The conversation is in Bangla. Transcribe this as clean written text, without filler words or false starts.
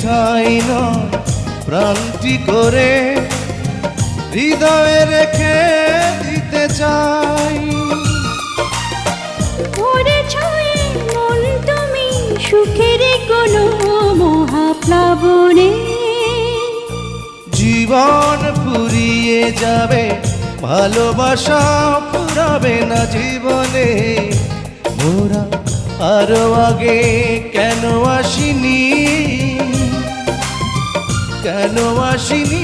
ঠাই নয় প্রাণটি করে হৃদয়ে রেখে দিতে চাই। পড়েছয়ে মন তুমি সুখের কোনো মহাপ্লাবনে, জীবন ফুরিয়ে যাবে ভালোবাসা ফুরাবে না জীবনে। মোরা আরো আগে কেন আসিনি, কেন আসিনি।